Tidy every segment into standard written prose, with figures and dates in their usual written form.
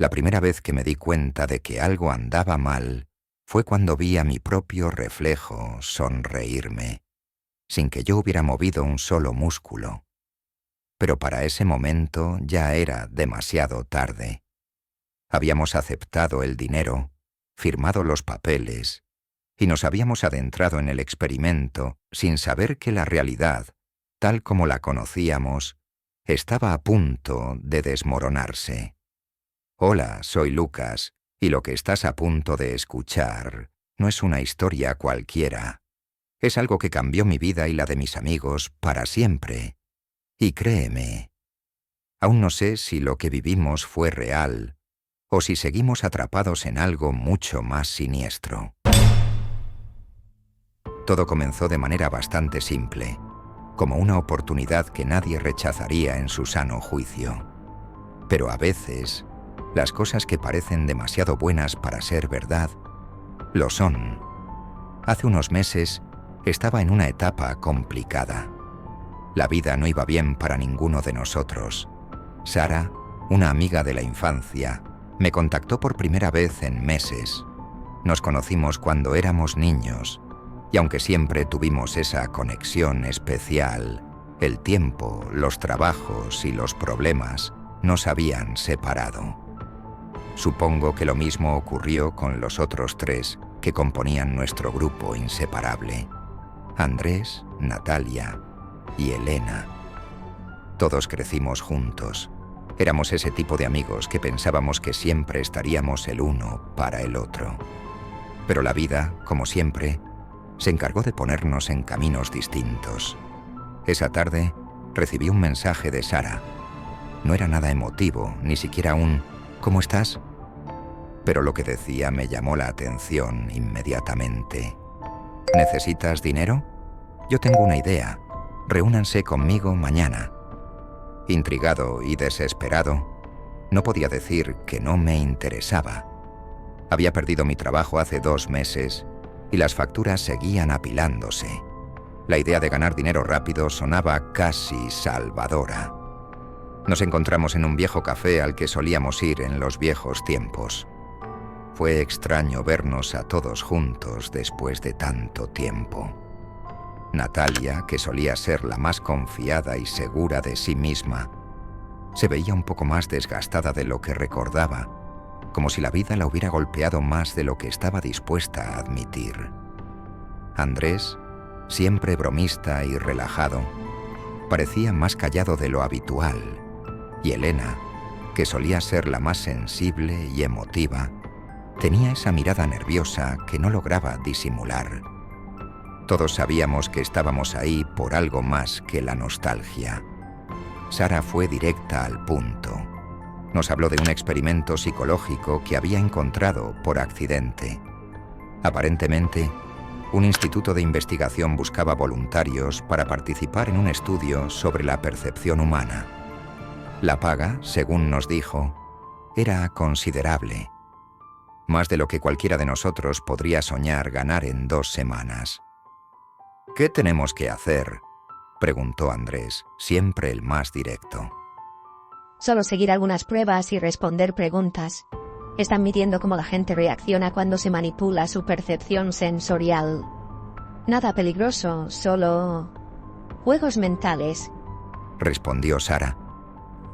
La primera vez que me di cuenta de que algo andaba mal fue cuando vi a mi propio reflejo sonreírme, sin que yo hubiera movido un solo músculo. Pero para ese momento ya era demasiado tarde. Habíamos aceptado el dinero, firmado los papeles, y nos habíamos adentrado en el experimento sin saber que la realidad, tal como la conocíamos, estaba a punto de desmoronarse. Hola, soy Lucas, y lo que estás a punto de escuchar no es una historia cualquiera. Es algo que cambió mi vida y la de mis amigos para siempre. Y créeme, aún no sé si lo que vivimos fue real o si seguimos atrapados en algo mucho más siniestro. Todo comenzó de manera bastante simple, como una oportunidad que nadie rechazaría en su sano juicio. Pero a veces, las cosas que parecen demasiado buenas para ser verdad, lo son. Hace unos meses estaba en una etapa complicada. La vida no iba bien para ninguno de nosotros. Sara, una amiga de la infancia, me contactó por primera vez en meses. Nos conocimos cuando éramos niños, y aunque siempre tuvimos esa conexión especial, el tiempo, los trabajos y los problemas nos habían separado. Supongo que lo mismo ocurrió con los otros tres que componían nuestro grupo inseparable: Andrés, Natalia y Elena. Todos crecimos juntos. Éramos ese tipo de amigos que pensábamos que siempre estaríamos el uno para el otro. Pero la vida, como siempre, se encargó de ponernos en caminos distintos. Esa tarde recibí un mensaje de Sara. No era nada emotivo, ni siquiera un ¿cómo estás? Pero lo que decía me llamó la atención inmediatamente. ¿Necesitas dinero? Yo tengo una idea. Reúnanse conmigo mañana. Intrigado y desesperado, no podía decir que no me interesaba. Había perdido mi trabajo hace 2 meses y las facturas seguían apilándose. La idea de ganar dinero rápido sonaba casi salvadora. Nos encontramos en un viejo café al que solíamos ir en los viejos tiempos. Fue extraño vernos a todos juntos después de tanto tiempo. Natalia, que solía ser la más confiada y segura de sí misma, se veía un poco más desgastada de lo que recordaba, como si la vida la hubiera golpeado más de lo que estaba dispuesta a admitir. Andrés, siempre bromista y relajado, parecía más callado de lo habitual, y Elena, que solía ser la más sensible y emotiva, tenía esa mirada nerviosa que no lograba disimular. Todos sabíamos que estábamos ahí por algo más que la nostalgia. Sara fue directa al punto. Nos habló de un experimento psicológico que había encontrado por accidente. Aparentemente, un instituto de investigación buscaba voluntarios para participar en un estudio sobre la percepción humana. La paga, según nos dijo, era considerable. Más de lo que cualquiera de nosotros podría soñar ganar en 2 semanas. ¿Qué tenemos que hacer?, preguntó Andrés, siempre el más directo. Solo seguir algunas pruebas y responder preguntas. Están midiendo cómo la gente reacciona cuando se manipula su percepción sensorial. Nada peligroso, solo juegos mentales, respondió Sara,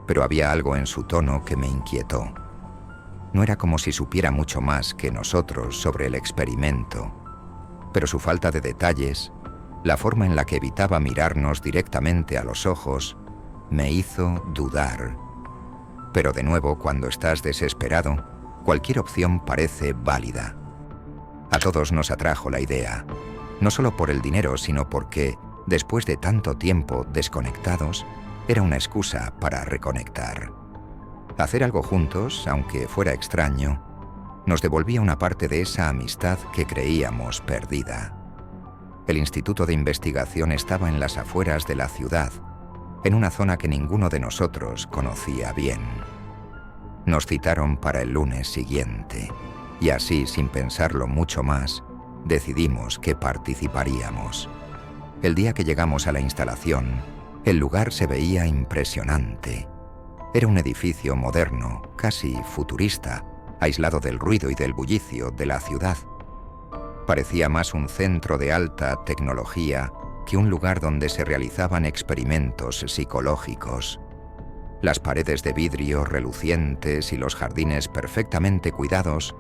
pero había algo en su tono que me inquietó. No era como si supiera mucho más que nosotros sobre el experimento, pero su falta de detalles, la forma en la que evitaba mirarnos directamente a los ojos, me hizo dudar. Pero de nuevo, cuando estás desesperado, cualquier opción parece válida. A todos nos atrajo la idea, no solo por el dinero, sino porque, después de tanto tiempo desconectados, era una excusa para reconectar. Hacer algo juntos, aunque fuera extraño, nos devolvía una parte de esa amistad que creíamos perdida. El instituto de investigación estaba en las afueras de la ciudad, en una zona que ninguno de nosotros conocía bien. Nos citaron para el lunes siguiente, y así, sin pensarlo mucho más, decidimos que participaríamos. El día que llegamos a la instalación, el lugar se veía impresionante. Era un edificio moderno, casi futurista, aislado del ruido y del bullicio de la ciudad. Parecía más un centro de alta tecnología que un lugar donde se realizaban experimentos psicológicos. Las paredes de vidrio relucientes y los jardines perfectamente cuidados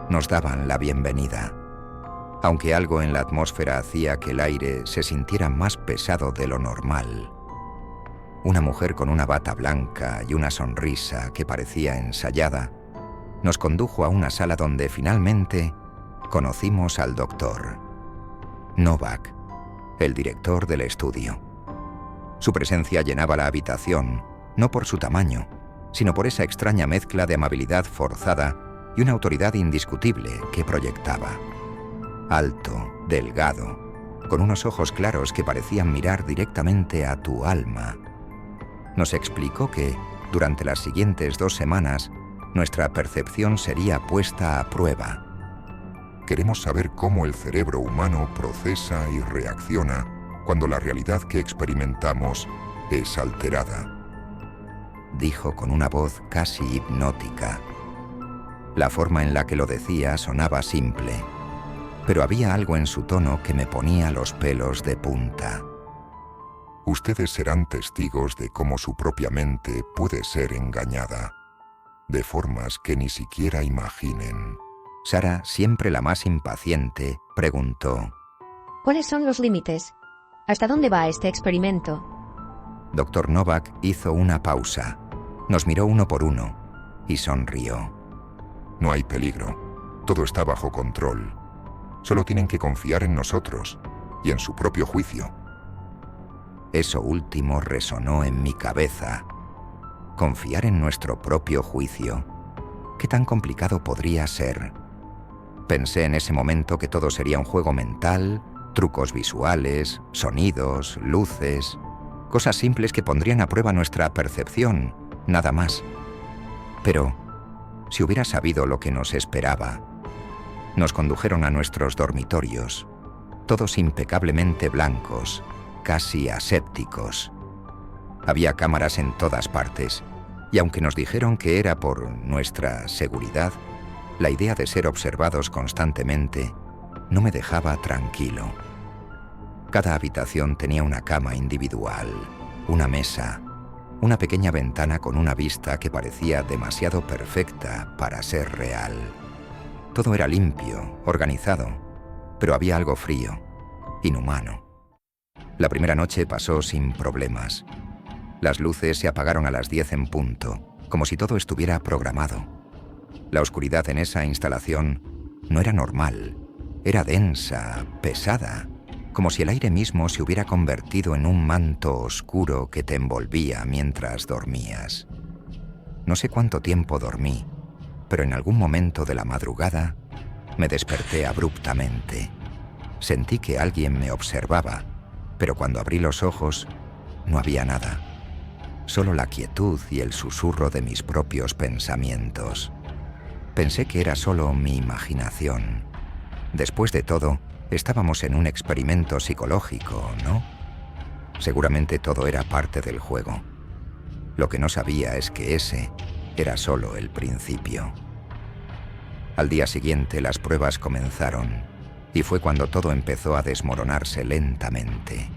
nos daban la bienvenida, aunque algo en la atmósfera hacía que el aire se sintiera más pesado de lo normal. Una mujer con una bata blanca y una sonrisa que parecía ensayada nos condujo a una sala donde finalmente conocimos al doctor Novak, el director del estudio. Su presencia llenaba la habitación, no por su tamaño, sino por esa extraña mezcla de amabilidad forzada y una autoridad indiscutible que proyectaba. Alto, delgado, con unos ojos claros que parecían mirar directamente a tu alma. Nos explicó que, durante las siguientes 2 semanas, nuestra percepción sería puesta a prueba. Queremos saber cómo el cerebro humano procesa y reacciona cuando la realidad que experimentamos es alterada, dijo con una voz casi hipnótica. La forma en la que lo decía sonaba simple, pero había algo en su tono que me ponía los pelos de punta. Ustedes serán testigos de cómo su propia mente puede ser engañada, de formas que ni siquiera imaginen. Sara, siempre la más impaciente, preguntó: ¿Cuáles son los límites? ¿Hasta dónde va este experimento? Dr. Novak hizo una pausa, nos miró uno por uno y sonrió. No hay peligro, todo está bajo control. Solo tienen que confiar en nosotros y en su propio juicio. Eso último resonó en mi cabeza. Confiar en nuestro propio juicio. ¿Qué tan complicado podría ser? Pensé en ese momento que todo sería un juego mental, trucos visuales, sonidos, luces, cosas simples que pondrían a prueba nuestra percepción, nada más. Pero, si hubiera sabido lo que nos esperaba. Nos condujeron a nuestros dormitorios, todos impecablemente blancos, casi asépticos. Había cámaras en todas partes, y aunque nos dijeron que era por nuestra seguridad, la idea de ser observados constantemente no me dejaba tranquilo. Cada habitación tenía una cama individual, una mesa, una pequeña ventana con una vista que parecía demasiado perfecta para ser real. Todo era limpio, organizado, pero había algo frío, inhumano. La primera noche pasó sin problemas. Las luces se apagaron a las 10 en punto, como si todo estuviera programado. La oscuridad en esa instalación no era normal, era densa, pesada, como si el aire mismo se hubiera convertido en un manto oscuro que te envolvía mientras dormías. No sé cuánto tiempo dormí, pero en algún momento de la madrugada me desperté abruptamente. Sentí que alguien me observaba, pero cuando abrí los ojos no había nada, solo la quietud y el susurro de mis propios pensamientos. Pensé que era solo mi imaginación. Después de todo, estábamos en un experimento psicológico, ¿no? Seguramente todo era parte del juego. Lo que no sabía es que ese era solo el principio. Al día siguiente las pruebas comenzaron, y fue cuando todo empezó a desmoronarse lentamente.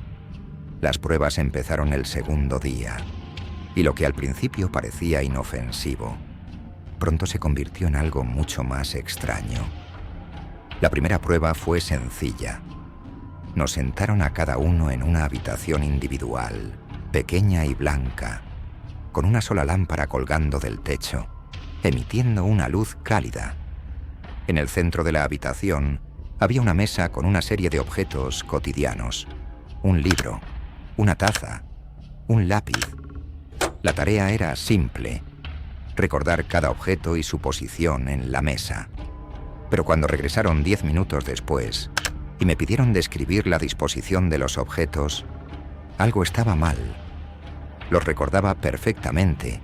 Las pruebas empezaron el segundo día, y lo que al principio parecía inofensivo, pronto se convirtió en algo mucho más extraño. La primera prueba fue sencilla. Nos sentaron a cada uno en una habitación individual, pequeña y blanca, con una sola lámpara colgando del techo, emitiendo una luz cálida. En el centro de la habitación había una mesa con una serie de objetos cotidianos, un libro, una taza, un lápiz. La tarea era simple: recordar cada objeto y su posición en la mesa. Pero cuando regresaron 10 minutos después y me pidieron describir la disposición de los objetos, algo estaba mal. Los recordaba perfectamente,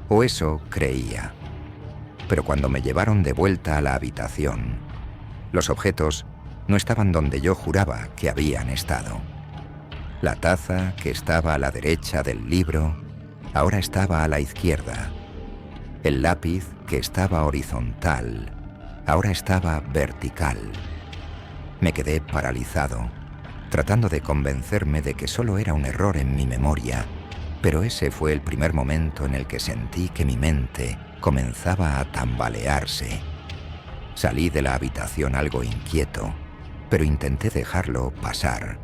o eso creía. Pero cuando me llevaron de vuelta a la habitación, los objetos no estaban donde yo juraba que habían estado. La taza, que estaba a la derecha del libro, ahora estaba a la izquierda. El lápiz, que estaba horizontal, ahora estaba vertical. Me quedé paralizado, tratando de convencerme de que solo era un error en mi memoria, pero ese fue el primer momento en el que sentí que mi mente comenzaba a tambalearse. Salí de la habitación algo inquieto, pero intenté dejarlo pasar.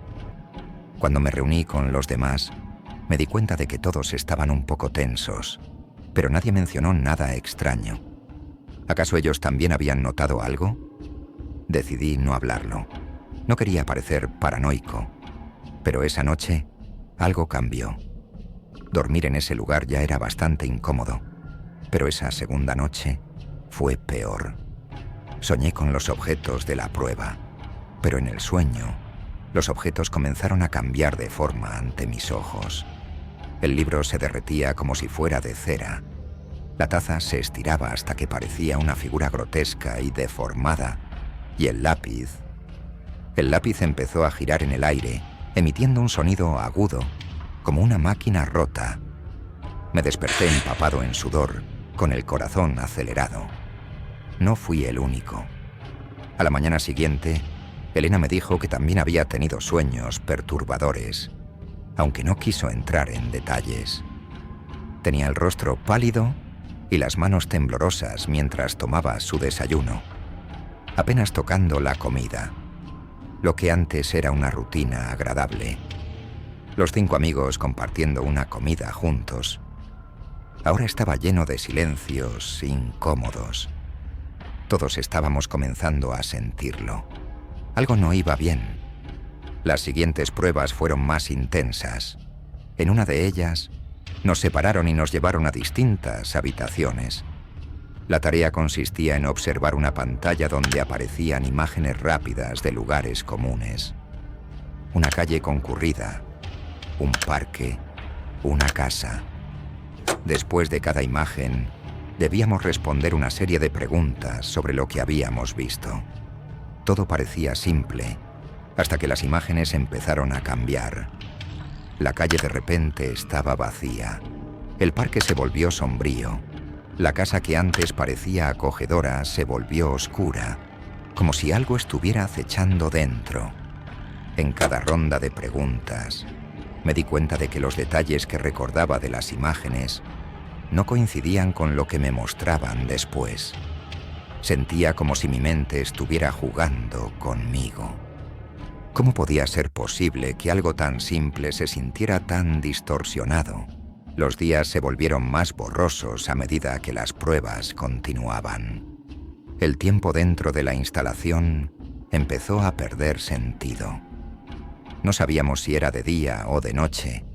Cuando me reuní con los demás, me di cuenta de que todos estaban un poco tensos, pero nadie mencionó nada extraño. ¿Acaso ellos también habían notado algo? Decidí no hablarlo. No quería parecer paranoico, pero esa noche algo cambió. Dormir en ese lugar ya era bastante incómodo, pero esa segunda noche fue peor. Soñé con los objetos de la prueba, pero en el sueño, los objetos comenzaron a cambiar de forma ante mis ojos. El libro se derretía como si fuera de cera. La taza se estiraba hasta que parecía una figura grotesca y deformada, y el lápiz empezó a girar en el aire, emitiendo un sonido agudo, como una máquina rota. Me desperté empapado en sudor, con el corazón acelerado. No fui el único. A la mañana siguiente, Elena me dijo que también había tenido sueños perturbadores, aunque no quiso entrar en detalles. Tenía el rostro pálido y las manos temblorosas mientras tomaba su desayuno, apenas tocando la comida, lo que antes era una rutina agradable. Los 5 amigos compartiendo una comida juntos. Ahora estaba lleno de silencios incómodos. Todos estábamos comenzando a sentirlo. Algo no iba bien. Las siguientes pruebas fueron más intensas. En una de ellas, nos separaron y nos llevaron a distintas habitaciones. La tarea consistía en observar una pantalla donde aparecían imágenes rápidas de lugares comunes. Una calle concurrida, un parque, una casa. Después de cada imagen, debíamos responder una serie de preguntas sobre lo que habíamos visto. Todo parecía simple, hasta que las imágenes empezaron a cambiar. La calle de repente estaba vacía. El parque se volvió sombrío. La casa que antes parecía acogedora se volvió oscura, como si algo estuviera acechando dentro. En cada ronda de preguntas, me di cuenta de que los detalles que recordaba de las imágenes no coincidían con lo que me mostraban después. Sentía como si mi mente estuviera jugando conmigo. ¿Cómo podía ser posible que algo tan simple se sintiera tan distorsionado? Los días se volvieron más borrosos a medida que las pruebas continuaban. El tiempo dentro de la instalación empezó a perder sentido. No sabíamos si era de día o de noche,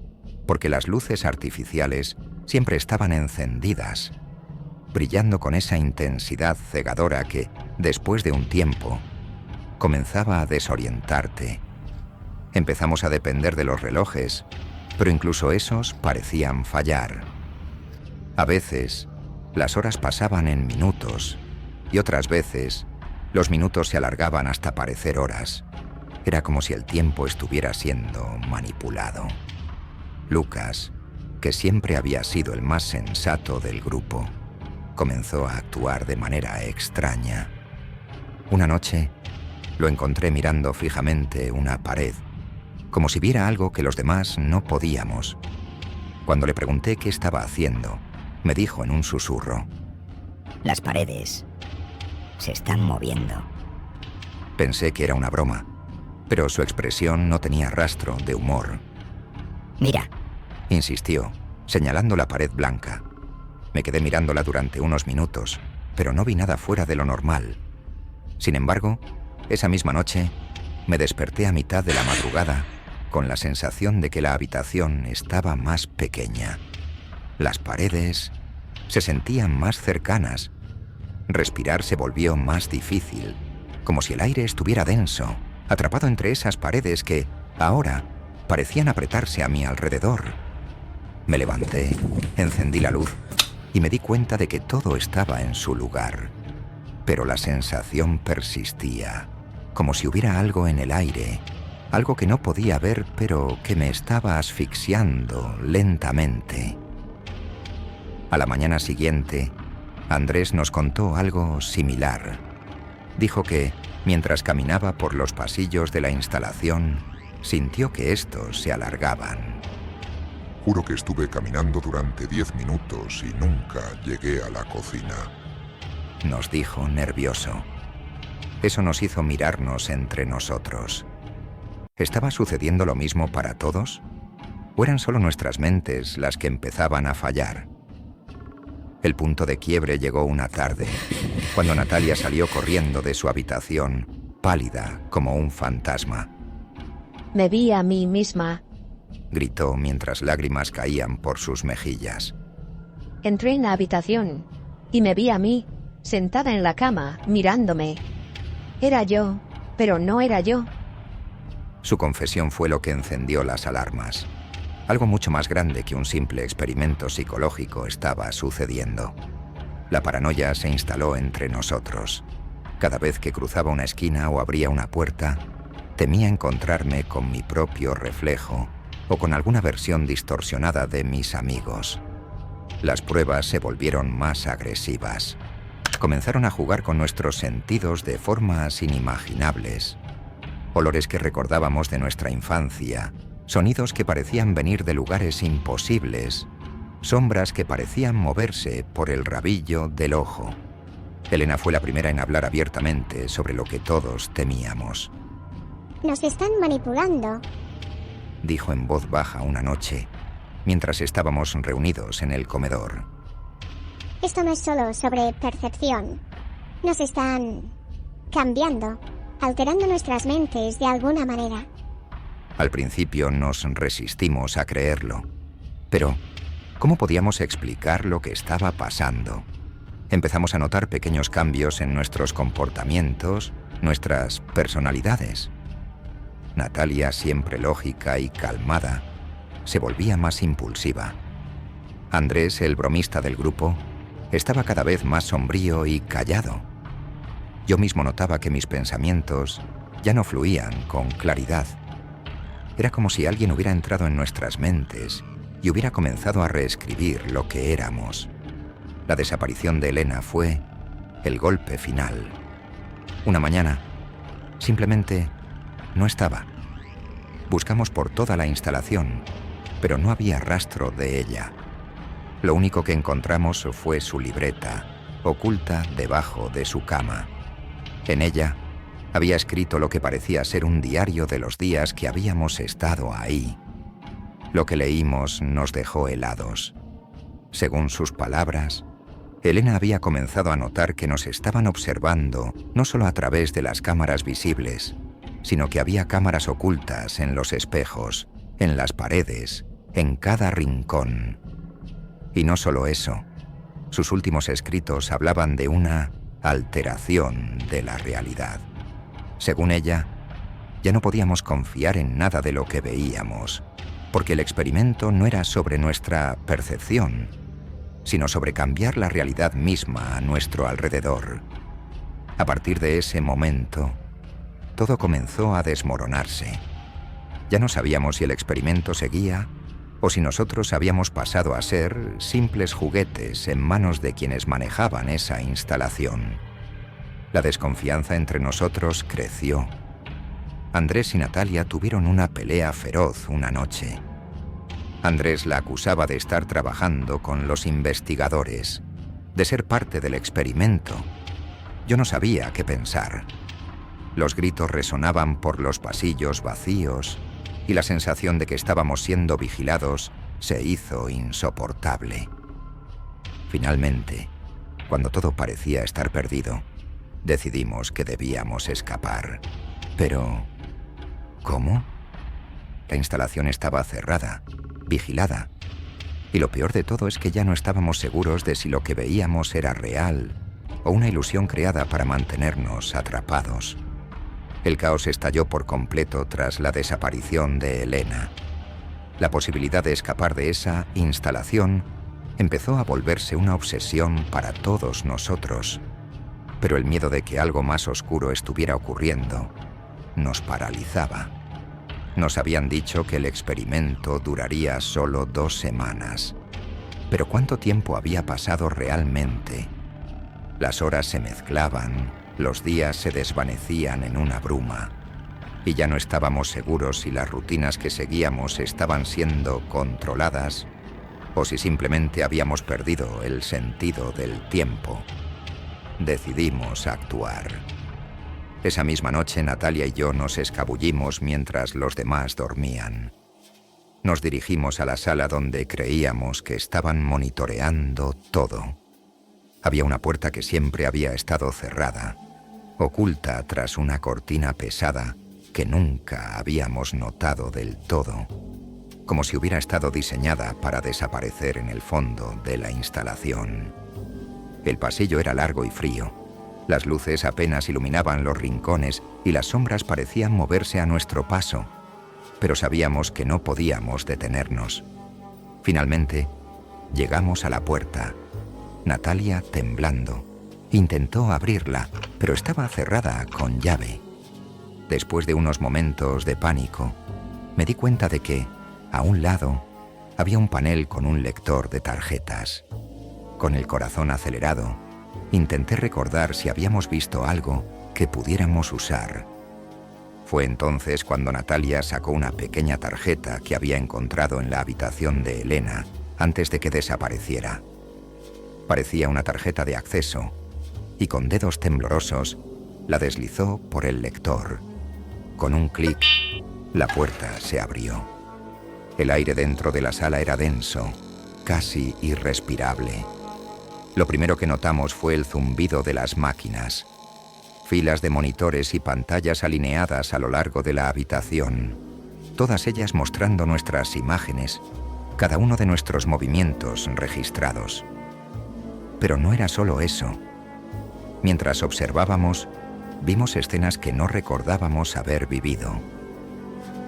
porque las luces artificiales siempre estaban encendidas, brillando con esa intensidad cegadora que, después de un tiempo, comenzaba a desorientarte. Empezamos a depender de los relojes, pero incluso esos parecían fallar. A veces, las horas pasaban en minutos, y otras veces, los minutos se alargaban hasta parecer horas. Era como si el tiempo estuviera siendo manipulado. Lucas, que siempre había sido el más sensato del grupo, comenzó a actuar de manera extraña. Una noche, lo encontré mirando fijamente una pared, como si viera algo que los demás no podíamos. Cuando le pregunté qué estaba haciendo, me dijo en un susurro: Las paredes se están moviendo. Pensé que era una broma, pero su expresión no tenía rastro de humor. Mira, insistió, señalando la pared blanca. Me quedé mirándola durante unos minutos, pero no vi nada fuera de lo normal. Sin embargo, esa misma noche, me desperté a mitad de la madrugada con la sensación de que la habitación estaba más pequeña. Las paredes se sentían más cercanas. Respirar se volvió más difícil, como si el aire estuviera denso, atrapado entre esas paredes que, ahora, parecían apretarse a mi alrededor. Me levanté, encendí la luz y me di cuenta de que todo estaba en su lugar. Pero la sensación persistía, como si hubiera algo en el aire, algo que no podía ver pero que me estaba asfixiando lentamente. A la mañana siguiente, Andrés nos contó algo similar. Dijo que, mientras caminaba por los pasillos de la instalación, sintió que estos se alargaban. Juro que estuve caminando durante 10 minutos y nunca llegué a la cocina. Nos dijo nervioso. Eso nos hizo mirarnos entre nosotros. ¿Estaba sucediendo lo mismo para todos? ¿O eran solo nuestras mentes las que empezaban a fallar? El punto de quiebre llegó una tarde, cuando Natalia salió corriendo de su habitación, pálida como un fantasma. Me vi a mí misma. Gritó mientras lágrimas caían por sus mejillas. Entré en la habitación y me vi a mí, sentada en la cama, mirándome. Era yo, pero no era yo. Su confesión fue lo que encendió las alarmas. Algo mucho más grande que un simple experimento psicológico estaba sucediendo. La paranoia se instaló entre nosotros. Cada vez que cruzaba una esquina o abría una puerta, temía encontrarme con mi propio reflejo o con alguna versión distorsionada de mis amigos. Las pruebas se volvieron más agresivas. Comenzaron a jugar con nuestros sentidos de formas inimaginables. Olores que recordábamos de nuestra infancia, sonidos que parecían venir de lugares imposibles, sombras que parecían moverse por el rabillo del ojo. Elena fue la primera en hablar abiertamente sobre lo que todos temíamos. Nos están manipulando, dijo en voz baja una noche, mientras estábamos reunidos en el comedor. Esto no es solo sobre percepción. Nos están cambiando, alterando nuestras mentes de alguna manera. Al principio nos resistimos a creerlo. Pero, ¿cómo podíamos explicar lo que estaba pasando? Empezamos a notar pequeños cambios en nuestros comportamientos, nuestras personalidades. Natalia, siempre lógica y calmada, se volvía más impulsiva. Andrés, el bromista del grupo, estaba cada vez más sombrío y callado. Yo mismo notaba que mis pensamientos ya no fluían con claridad. Era como si alguien hubiera entrado en nuestras mentes y hubiera comenzado a reescribir lo que éramos. La desaparición de Elena fue el golpe final. Una mañana, simplemente no estaba. Buscamos por toda la instalación, pero no había rastro de ella. Lo único que encontramos fue su libreta, oculta debajo de su cama. En ella había escrito lo que parecía ser un diario de los días que habíamos estado ahí. Lo que leímos nos dejó helados. Según sus palabras, Elena había comenzado a notar que nos estaban observando no solo a través de las cámaras visibles, sino que había cámaras ocultas en los espejos, en las paredes, en cada rincón. Y no solo eso, sus últimos escritos hablaban de una alteración de la realidad. Según ella, ya no podíamos confiar en nada de lo que veíamos, porque el experimento no era sobre nuestra percepción, sino sobre cambiar la realidad misma a nuestro alrededor. A partir de ese momento, todo comenzó a desmoronarse. Ya no sabíamos si el experimento seguía o si nosotros habíamos pasado a ser simples juguetes en manos de quienes manejaban esa instalación. La desconfianza entre nosotros creció. Andrés y Natalia tuvieron una pelea feroz una noche. Andrés la acusaba de estar trabajando con los investigadores, de ser parte del experimento. Yo no sabía qué pensar. Los gritos resonaban por los pasillos vacíos y la sensación de que estábamos siendo vigilados se hizo insoportable. Finalmente, cuando todo parecía estar perdido, decidimos que debíamos escapar. Pero, ¿cómo? La instalación estaba cerrada, vigilada, y lo peor de todo es que ya no estábamos seguros de si lo que veíamos era real o una ilusión creada para mantenernos atrapados. El caos estalló por completo tras la desaparición de Elena. La posibilidad de escapar de esa instalación empezó a volverse una obsesión para todos nosotros, pero el miedo de que algo más oscuro estuviera ocurriendo nos paralizaba. Nos habían dicho que el experimento duraría solo 2 semanas. Pero ¿cuánto tiempo había pasado realmente? Las horas se mezclaban, los días se desvanecían en una bruma, y ya no estábamos seguros si las rutinas que seguíamos estaban siendo controladas o si simplemente habíamos perdido el sentido del tiempo. Decidimos actuar. Esa misma noche Natalia y yo nos escabullimos mientras los demás dormían. Nos dirigimos a la sala donde creíamos que estaban monitoreando todo. Había una puerta que siempre había estado cerrada, oculta tras una cortina pesada que nunca habíamos notado del todo, como si hubiera estado diseñada para desaparecer en el fondo de la instalación. El pasillo era largo y frío. Las luces apenas iluminaban los rincones y las sombras parecían moverse a nuestro paso, pero sabíamos que no podíamos detenernos. Finalmente, llegamos a la puerta. Natalia, temblando, intentó abrirla, pero estaba cerrada con llave. Después de unos momentos de pánico, me di cuenta de que, a un lado, había un panel con un lector de tarjetas. Con el corazón acelerado, intenté recordar si habíamos visto algo que pudiéramos usar. Fue entonces cuando Natalia sacó una pequeña tarjeta que había encontrado en la habitación de Elena antes de que desapareciera. Parecía una tarjeta de acceso, y con dedos temblorosos la deslizó por el lector. Con un clic, la puerta se abrió. El aire dentro de la sala era denso, casi irrespirable. Lo primero que notamos fue el zumbido de las máquinas. Filas de monitores y pantallas alineadas a lo largo de la habitación, todas ellas mostrando nuestras imágenes, cada uno de nuestros movimientos registrados. Pero no era solo eso. Mientras observábamos, vimos escenas que no recordábamos haber vivido.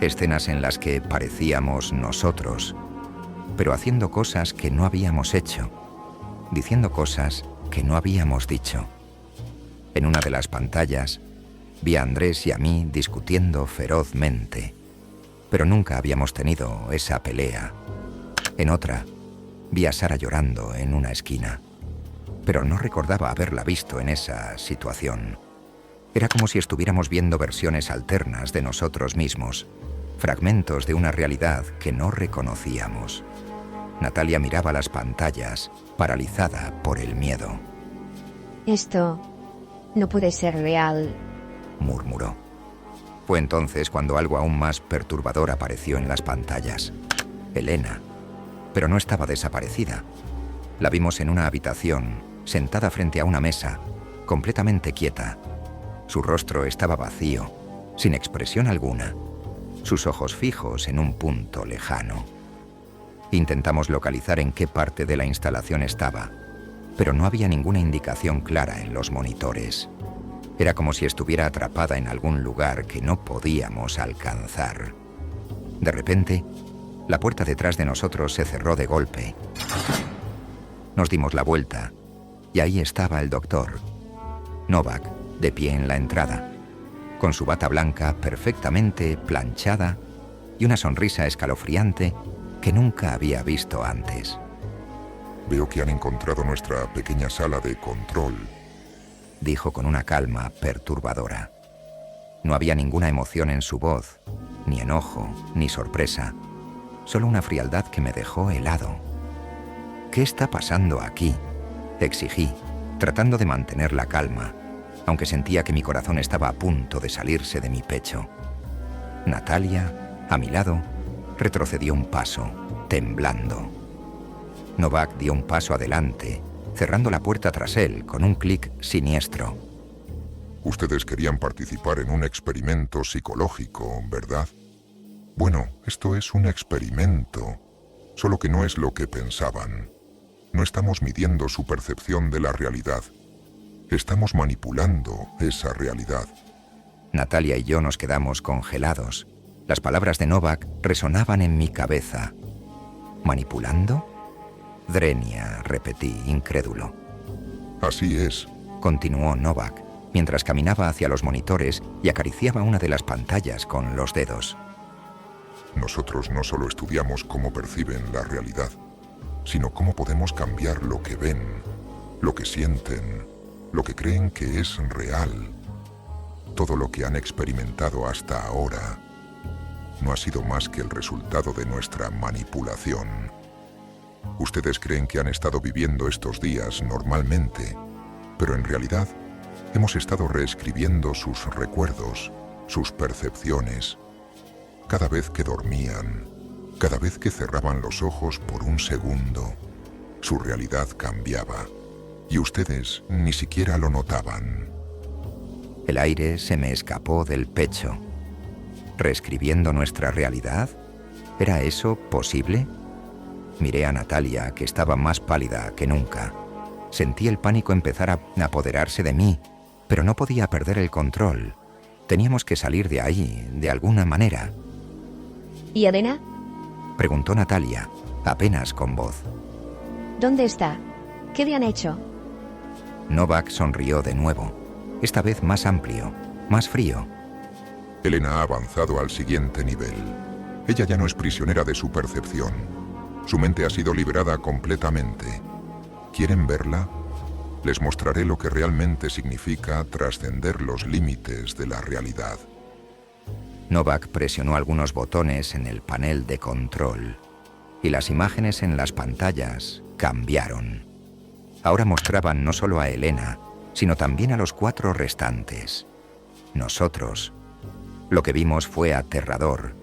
Escenas en las que parecíamos nosotros, pero haciendo cosas que no habíamos hecho, diciendo cosas que no habíamos dicho. En una de las pantallas, vi a Andrés y a mí discutiendo ferozmente, pero nunca habíamos tenido esa pelea. En otra, vi a Sara llorando en una esquina, pero no recordaba haberla visto en esa situación. Era como si estuviéramos viendo versiones alternas de nosotros mismos, fragmentos de una realidad que no reconocíamos. Natalia miraba las pantallas, paralizada por el miedo. Esto no puede ser real, murmuró. Fue entonces cuando algo aún más perturbador apareció en las pantallas. Elena, pero no estaba desaparecida. La vimos en una habitación, sentada frente a una mesa, completamente quieta. Su rostro estaba vacío, sin expresión alguna, sus ojos fijos en un punto lejano. Intentamos localizar en qué parte de la instalación estaba, pero no había ninguna indicación clara en los monitores. Era como si estuviera atrapada en algún lugar que no podíamos alcanzar. De repente, la puerta detrás de nosotros se cerró de golpe. Nos dimos la vuelta, y ahí estaba el doctor, Novak, de pie en la entrada, con su bata blanca perfectamente planchada y una sonrisa escalofriante que nunca había visto antes. Veo que han encontrado nuestra pequeña sala de control, dijo con una calma perturbadora. No había ninguna emoción en su voz, ni enojo, ni sorpresa, solo una frialdad que me dejó helado. ¿Qué está pasando aquí?, exigí, tratando de mantener la calma, aunque sentía que mi corazón estaba a punto de salirse de mi pecho. Natalia, a mi lado, retrocedió un paso, temblando. Novak dio un paso adelante, cerrando la puerta tras él con un clic siniestro. Ustedes querían participar en un experimento psicológico, ¿verdad? Bueno, esto es un experimento, solo que no es lo que pensaban. No estamos midiendo su percepción de la realidad. Estamos manipulando esa realidad. Natalia y yo nos quedamos congelados. Las palabras de Novak resonaban en mi cabeza. ¿Manipulando? Drenia, repetí, incrédulo. Así es, continuó Novak, mientras caminaba hacia los monitores y acariciaba una de las pantallas con los dedos. Nosotros no solo estudiamos cómo perciben la realidad, sino cómo podemos cambiar lo que ven, lo que sienten, lo que creen que es real. Todo lo que han experimentado hasta ahora no ha sido más que el resultado de nuestra manipulación. Ustedes creen que han estado viviendo estos días normalmente, pero en realidad hemos estado reescribiendo sus recuerdos, sus percepciones. Cada vez que dormían, cada vez que cerraban los ojos por un segundo, su realidad cambiaba y ustedes ni siquiera lo notaban. El aire se me escapó del pecho. ¿Reescribiendo nuestra realidad? ¿Era eso posible? Miré a Natalia, que estaba más pálida que nunca. Sentí el pánico empezar a apoderarse de mí, pero no podía perder el control. Teníamos que salir de ahí, de alguna manera. ¿Y Elena? Preguntó Natalia, apenas con voz. ¿Dónde está? ¿Qué le han hecho? Novak sonrió de nuevo, esta vez más amplio, más frío. Elena ha avanzado al siguiente nivel. Ella ya no es prisionera de su percepción. Su mente ha sido liberada completamente. ¿Quieren verla? Les mostraré lo que realmente significa trascender los límites de la realidad. Novak presionó algunos botones en el panel de control y las imágenes en las pantallas cambiaron. Ahora mostraban no solo a Elena, sino también a los 4 restantes. Nosotros. Lo que vimos fue aterrador.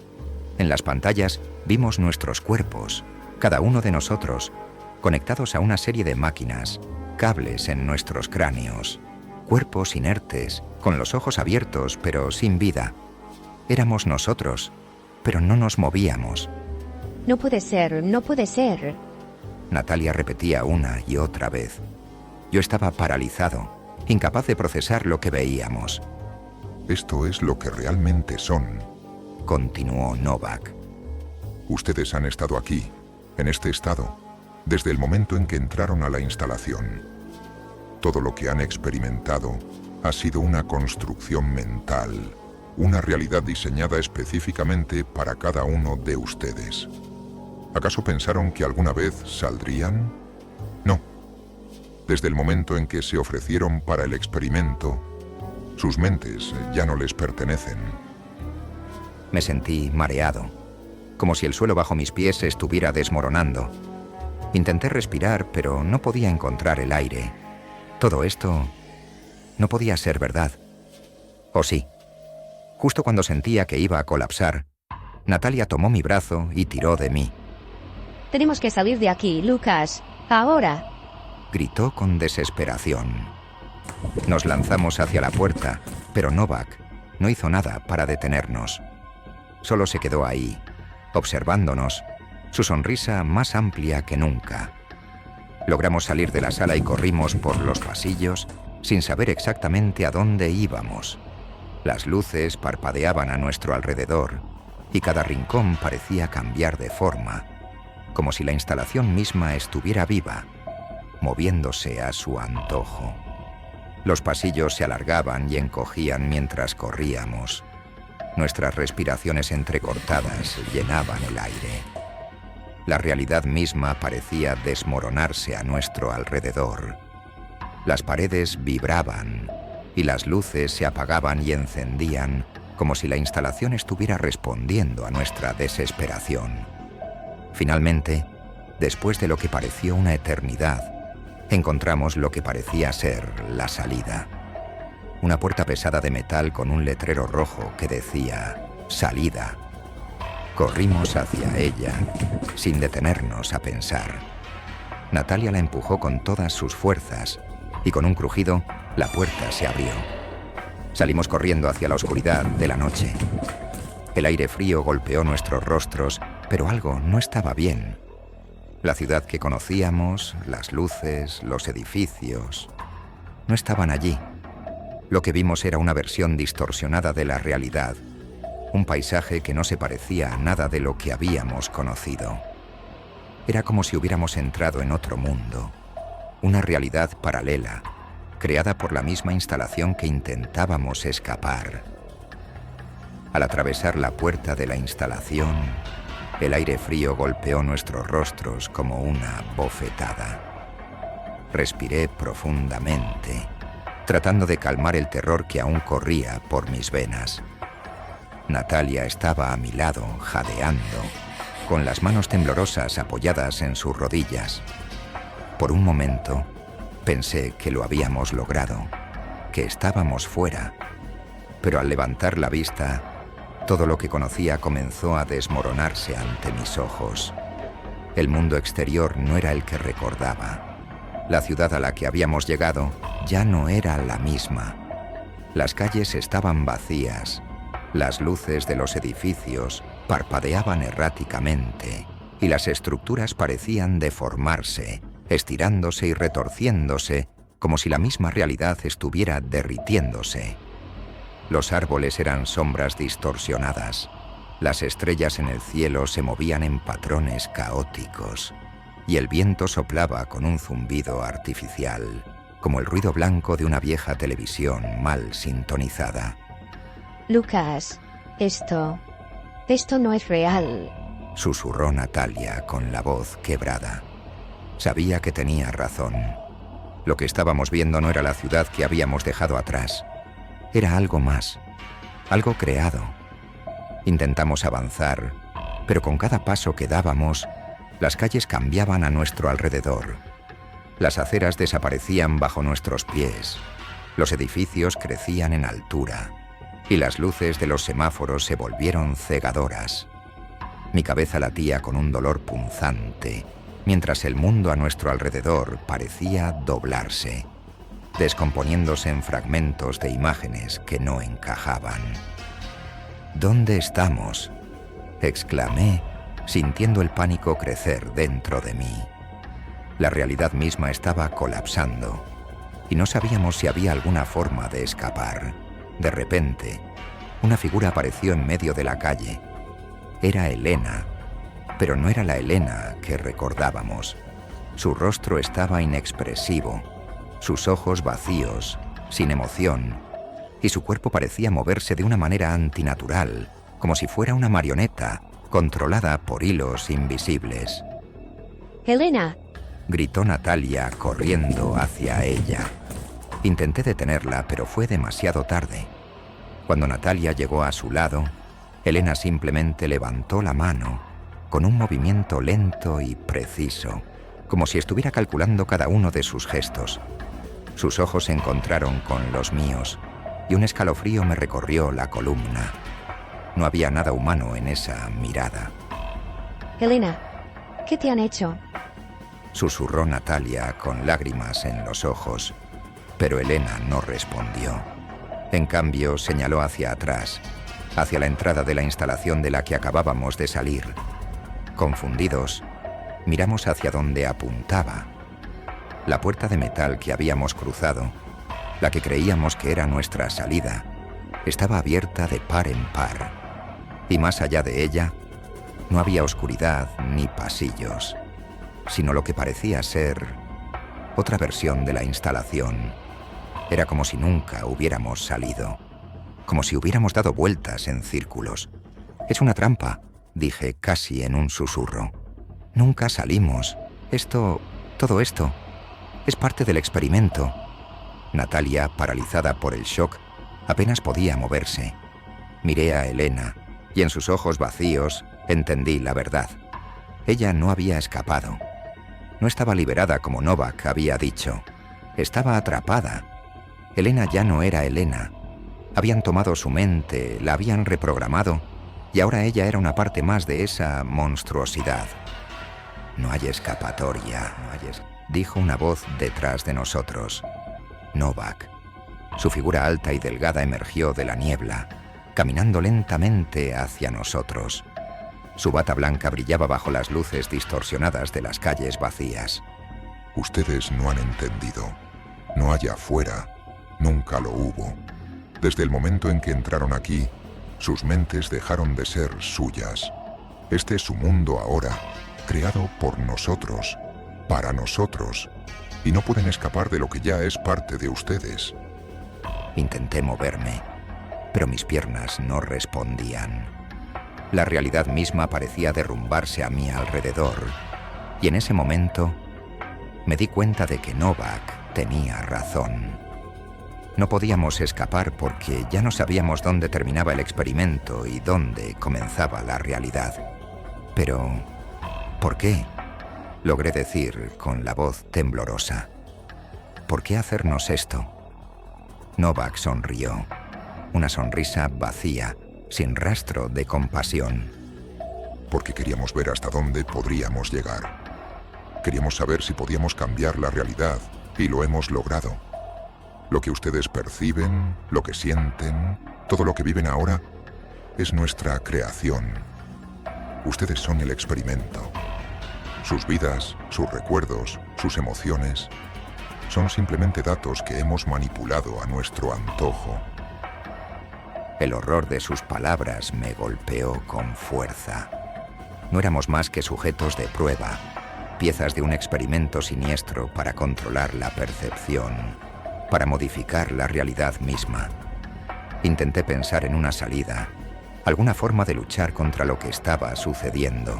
En las pantallas vimos nuestros cuerpos, cada uno de nosotros, conectados a una serie de máquinas, cables en nuestros cráneos, cuerpos inertes, con los ojos abiertos pero sin vida. Éramos nosotros, pero no nos movíamos. No puede ser, no puede ser. Natalia repetía una y otra vez. Yo estaba paralizado, incapaz de procesar lo que veíamos. Esto es lo que realmente son, continuó Novak. Ustedes han estado aquí, en este estado, desde el momento en que entraron a la instalación. Todo lo que han experimentado ha sido una construcción mental, una realidad diseñada específicamente para cada uno de ustedes. ¿Acaso pensaron que alguna vez saldrían? No. Desde el momento en que se ofrecieron para el experimento, sus mentes ya no les pertenecen. Me sentí mareado, como si el suelo bajo mis pies se estuviera desmoronando. Intenté respirar, pero no podía encontrar el aire. Todo esto no podía ser verdad. ¿O sí? Justo cuando sentía que iba a colapsar, Natalia tomó mi brazo y tiró de mí. Tenemos que salir de aquí, Lucas. Ahora. Gritó con desesperación. Nos lanzamos hacia la puerta, pero Novak no hizo nada para detenernos. Solo se quedó ahí, observándonos, su sonrisa más amplia que nunca. Logramos salir de la sala y corrimos por los pasillos sin saber exactamente a dónde íbamos. Las luces parpadeaban a nuestro alrededor y cada rincón parecía cambiar de forma, como si la instalación misma estuviera viva, moviéndose a su antojo. Los pasillos se alargaban y encogían mientras corríamos. Nuestras respiraciones entrecortadas llenaban el aire. La realidad misma parecía desmoronarse a nuestro alrededor. Las paredes vibraban y las luces se apagaban y encendían como si la instalación estuviera respondiendo a nuestra desesperación. Finalmente, después de lo que pareció una eternidad, encontramos lo que parecía ser la salida. Una puerta pesada de metal con un letrero rojo que decía «Salida». Corrimos hacia ella, sin detenernos a pensar. Natalia la empujó con todas sus fuerzas y con un crujido, la puerta se abrió. Salimos corriendo hacia la oscuridad de la noche. El aire frío golpeó nuestros rostros, pero algo no estaba bien. La ciudad que conocíamos, las luces, los edificios, no estaban allí. Lo que vimos era una versión distorsionada de la realidad, un paisaje que no se parecía a nada de lo que habíamos conocido. Era como si hubiéramos entrado en otro mundo, una realidad paralela, creada por la misma instalación que intentábamos escapar. Al atravesar la puerta de la instalación, El aire frío golpeó nuestros rostros como una bofetada. Respiré profundamente, tratando de calmar el terror que aún corría por mis venas. Natalia estaba a mi lado, jadeando, con las manos temblorosas apoyadas en sus rodillas. Por un momento, pensé que lo habíamos logrado, que estábamos fuera. Pero al levantar la vista, todo lo que conocía comenzó a desmoronarse ante mis ojos. El mundo exterior no era el que recordaba. La ciudad a la que habíamos llegado ya no era la misma. Las calles estaban vacías. Las luces de los edificios parpadeaban erráticamente y las estructuras parecían deformarse, estirándose y retorciéndose como si la misma realidad estuviera derritiéndose. Los árboles eran sombras distorsionadas. Las estrellas en el cielo se movían en patrones caóticos y el viento soplaba con un zumbido artificial, como el ruido blanco de una vieja televisión mal sintonizada. Lucas, esto no es real, susurró Natalia con la voz quebrada. Sabía que tenía razón. Lo que estábamos viendo no era la ciudad que habíamos dejado atrás. Era algo más, algo creado. Intentamos avanzar, pero con cada paso que dábamos, las calles cambiaban a nuestro alrededor. Las aceras desaparecían bajo nuestros pies, los edificios crecían en altura y las luces de los semáforos se volvieron cegadoras. Mi cabeza latía con un dolor punzante, mientras el mundo a nuestro alrededor parecía doblarse, descomponiéndose en fragmentos de imágenes que no encajaban. ¿Dónde estamos?, exclamé, sintiendo el pánico crecer dentro de mí. La realidad misma estaba colapsando y no sabíamos si había alguna forma de escapar. De repente, una figura apareció en medio de la calle. Era Elena, pero no era la Elena que recordábamos. Su rostro estaba inexpresivo, sus ojos vacíos, sin emoción, y su cuerpo parecía moverse de una manera antinatural, como si fuera una marioneta controlada por hilos invisibles. Elena, gritó Natalia corriendo hacia ella. Intenté detenerla, pero fue demasiado tarde. Cuando Natalia llegó a su lado, Elena simplemente levantó la mano con un movimiento lento y preciso, como si estuviera calculando cada uno de sus gestos. Sus ojos se encontraron con los míos y un escalofrío me recorrió la columna. No había nada humano en esa mirada. Elena, ¿qué te han hecho? Susurró Natalia con lágrimas en los ojos, pero Elena no respondió. En cambio, señaló hacia atrás, hacia la entrada de la instalación de la que acabábamos de salir. Confundidos, miramos hacia donde apuntaba. La puerta de metal que habíamos cruzado, la que creíamos que era nuestra salida, estaba abierta de par en par, y más allá de ella, no había oscuridad ni pasillos, sino lo que parecía ser otra versión de la instalación. Era como si nunca hubiéramos salido, como si hubiéramos dado vueltas en círculos. «Es una trampa», dije casi en un susurro. «Nunca salimos. Todo esto, es parte del experimento». Natalia, paralizada por el shock, apenas podía moverse. Miré a Elena y en sus ojos vacíos entendí la verdad. Ella no había escapado. No estaba liberada como Novak había dicho. Estaba atrapada. Elena ya no era Elena. Habían tomado su mente, la habían reprogramado y ahora ella era una parte más de esa monstruosidad. «No hay escapatoria», dijo una voz detrás de nosotros. Novak. Su figura alta y delgada emergió de la niebla, caminando lentamente hacia nosotros. Su bata blanca brillaba bajo las luces distorsionadas de las calles vacías. Ustedes no han entendido. No hay afuera. Nunca lo hubo. Desde el momento en que entraron aquí, sus mentes dejaron de ser suyas. Este es su mundo ahora, creado por nosotros, para nosotros, y no pueden escapar de lo que ya es parte de ustedes. Intenté moverme, pero mis piernas no respondían. La realidad misma parecía derrumbarse a mi alrededor, y en ese momento me di cuenta de que Novak tenía razón. No podíamos escapar porque ya no sabíamos dónde terminaba el experimento y dónde comenzaba la realidad. Pero, ¿por qué?, logré decir con la voz temblorosa. ¿Por qué hacernos esto? Novak sonrió, una sonrisa vacía, sin rastro de compasión. Porque queríamos ver hasta dónde podríamos llegar. Queríamos saber si podíamos cambiar la realidad, y lo hemos logrado. Lo que ustedes perciben, lo que sienten, todo lo que viven ahora, es nuestra creación. Ustedes son el experimento. Sus vidas, sus recuerdos, sus emociones, son simplemente datos que hemos manipulado a nuestro antojo. El horror de sus palabras me golpeó con fuerza. No éramos más que sujetos de prueba, piezas de un experimento siniestro para controlar la percepción, para modificar la realidad misma. Intenté pensar en una salida, alguna forma de luchar contra lo que estaba sucediendo,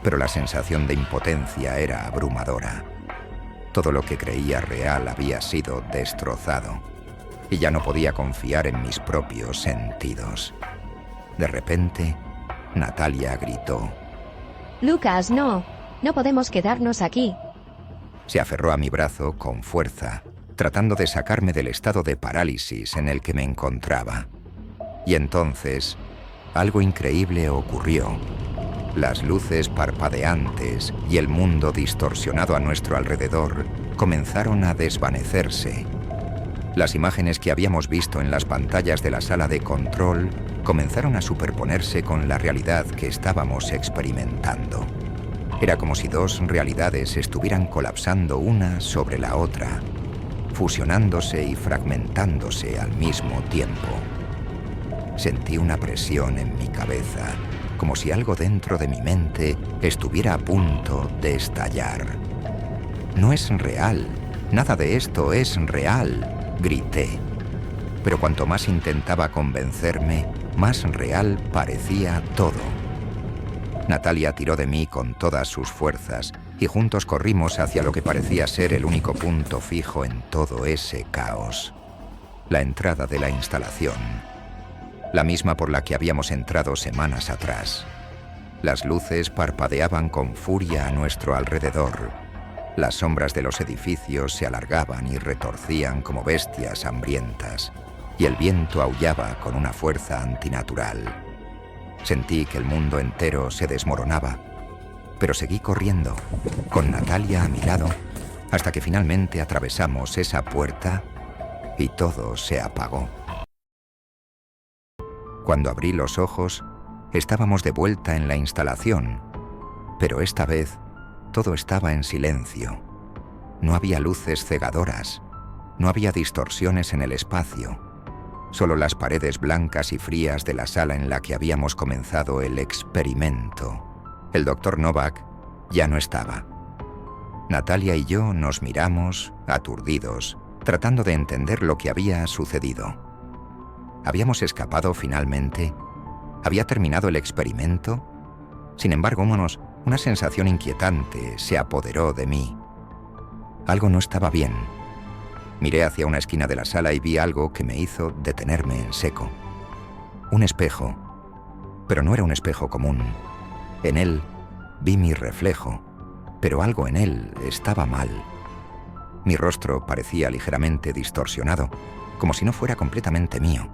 pero la sensación de impotencia era abrumadora. Todo lo que creía real había sido destrozado, y ya no podía confiar en mis propios sentidos. De repente, Natalia gritó. Lucas, no. No podemos quedarnos aquí. Se aferró a mi brazo con fuerza, tratando de sacarme del estado de parálisis en el que me encontraba. Y entonces, algo increíble ocurrió. Las luces parpadeantes y el mundo distorsionado a nuestro alrededor comenzaron a desvanecerse. Las imágenes que habíamos visto en las pantallas de la sala de control comenzaron a superponerse con la realidad que estábamos experimentando. Era como si dos realidades estuvieran colapsando una sobre la otra, fusionándose y fragmentándose al mismo tiempo. Sentí una presión en mi cabeza, como si algo dentro de mi mente estuviera a punto de estallar. No es real, nada de esto es real, grité. Pero cuanto más intentaba convencerme, más real parecía todo. Natalia tiró de mí con todas sus fuerzas y juntos corrimos hacia lo que parecía ser el único punto fijo en todo ese caos. La entrada de la instalación. La misma por la que habíamos entrado semanas atrás. Las luces parpadeaban con furia a nuestro alrededor. Las sombras de los edificios se alargaban y retorcían como bestias hambrientas, y el viento aullaba con una fuerza antinatural. Sentí que el mundo entero se desmoronaba, pero seguí corriendo, con Natalia a mi lado, hasta que finalmente atravesamos esa puerta y todo se apagó. Cuando abrí los ojos, estábamos de vuelta en la instalación, pero esta vez todo estaba en silencio. No había luces cegadoras, no había distorsiones en el espacio, solo las paredes blancas y frías de la sala en la que habíamos comenzado el experimento. El Dr. Novak ya no estaba. Natalia y yo nos miramos, aturdidos, tratando de entender lo que había sucedido. ¿Habíamos escapado finalmente? ¿Había terminado el experimento? Sin embargo, una sensación inquietante se apoderó de mí. Algo no estaba bien. Miré hacia una esquina de la sala y vi algo que me hizo detenerme en seco. Un espejo, pero no era un espejo común. En él vi mi reflejo, pero algo en él estaba mal. Mi rostro parecía ligeramente distorsionado, como si no fuera completamente mío.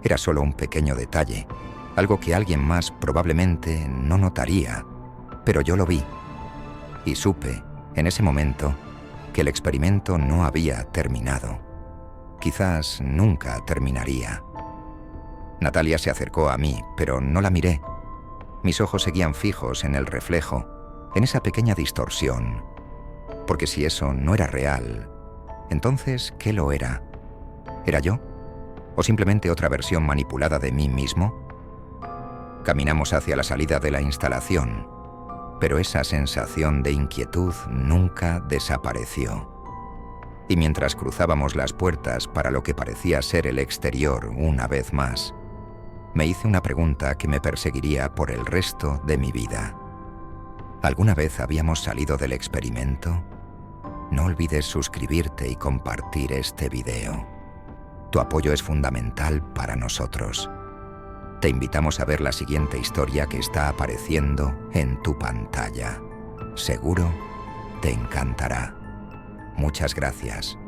Era solo un pequeño detalle, algo que alguien más probablemente no notaría, pero yo lo vi. Y supe, en ese momento, que el experimento no había terminado. Quizás nunca terminaría. Natalia se acercó a mí, pero no la miré. Mis ojos seguían fijos en el reflejo, en esa pequeña distorsión. Porque si eso no era real, entonces, ¿qué lo era? ¿Era yo? ¿O simplemente otra versión manipulada de mí mismo? Caminamos hacia la salida de la instalación, pero esa sensación de inquietud nunca desapareció. Y mientras cruzábamos las puertas para lo que parecía ser el exterior una vez más, me hice una pregunta que me perseguiría por el resto de mi vida. ¿Alguna vez habíamos salido del experimento? No olvides suscribirte y compartir este video. Tu apoyo es fundamental para nosotros. Te invitamos a ver la siguiente historia que está apareciendo en tu pantalla. Seguro te encantará. Muchas gracias.